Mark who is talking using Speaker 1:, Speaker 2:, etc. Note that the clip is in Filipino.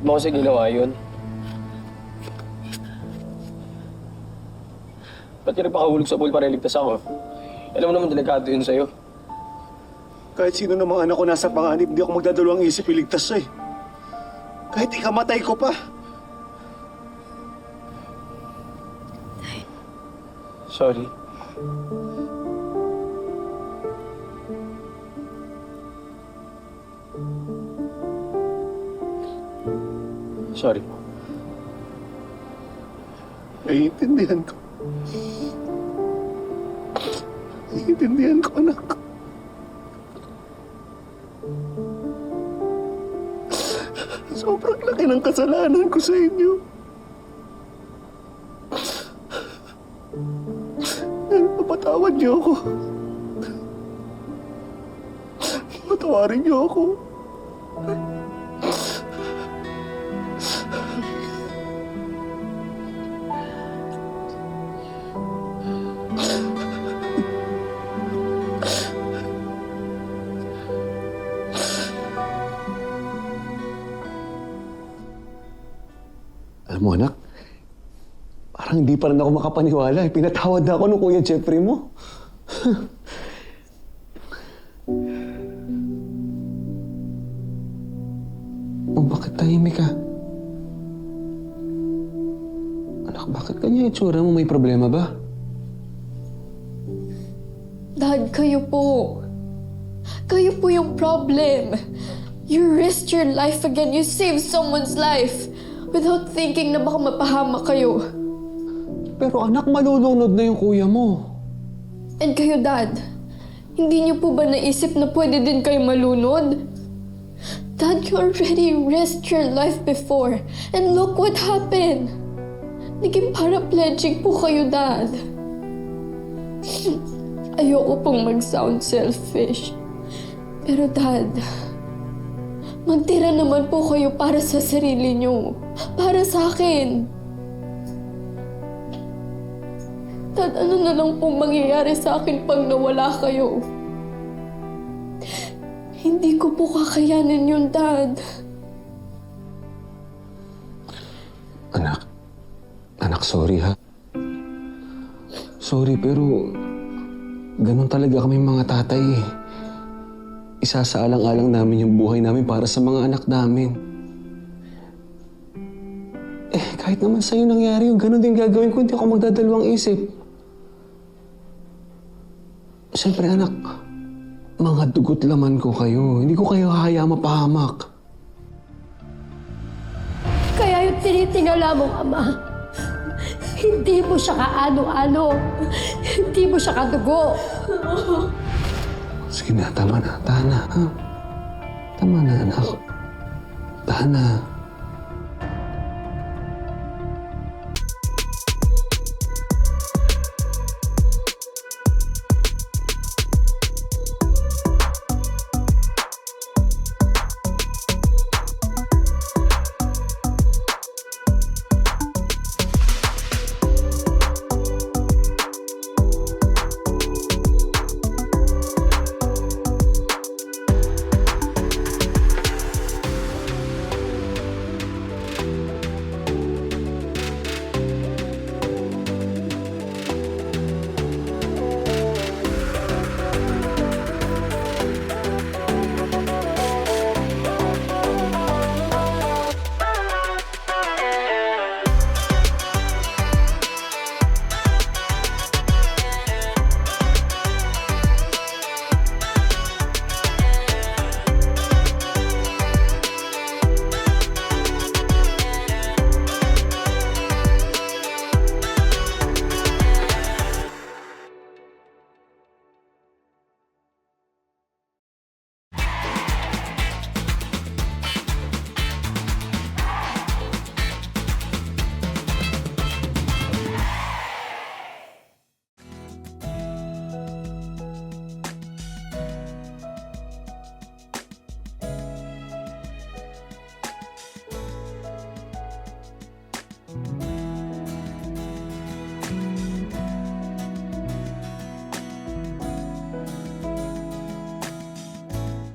Speaker 1: mo kasi ginawa yun? Ba't ka nagpakahulog sa pool para iligtas ako? Alam mo naman, delikado yun sa'yo.
Speaker 2: Kahit sino ng mga anak ko nasa panganib, hindi ako magdadalawang isip iligtas siya eh. Kahit ikamatay ko pa.
Speaker 1: Sorry. Sorry.
Speaker 2: Naiintindihan ko. Naiintindihan ko, anak. Sobrang laki ng kasalanan ko sa inyo. Papatawad niyo ako. Patawarin niyo ako. Alam mo, anak, parang hindi pa rin ako makapaniwala. Pinatawad na ako nung Kuya Jeffrey mo. Oh, bakit tahimik ka? Anak, bakit kanya itsura mo? May problema ba?
Speaker 3: Dad, kayo po. Kayo po yung problem. You risked your life again. You saved someone's life without thinking na baka mapahamak kayo.
Speaker 2: Pero anak, malulunod na yung kuya mo.
Speaker 3: And kayo, Dad, hindi niyo po ba naisip na pwede din kayo malunod? Dad, you already risked your life before. And look what happened. Naging paraplegic po kayo, Dad. Ayoko pong mag-sound selfish. Pero Dad, magtira naman po kayo para sa sarili niyo. Para sa akin. Dad, ano na lang pong mangyayari sa akin pag nawala kayo? Hindi ko po kakayanin yun, Dad.
Speaker 2: Anak, sorry ha. Sorry, pero ganun talaga kami mga tatay eh. Isasaalang-alang namin yung buhay namin para sa mga anak namin. Eh, kahit naman sa'yo nangyari yung ganun din gagawin ko, hindi ako magdadalawang isip. Siyempre, anak, mga dugot laman ko kayo. Hindi ko kayo hahayaang mapahamak.
Speaker 4: Kaya yung tinitingala mong ama, hindi mo siya kaano-ano. Hindi mo siya kadugo.
Speaker 2: Sige na, tama na. Tahan na, ha? Tama na, anak. Tahan na.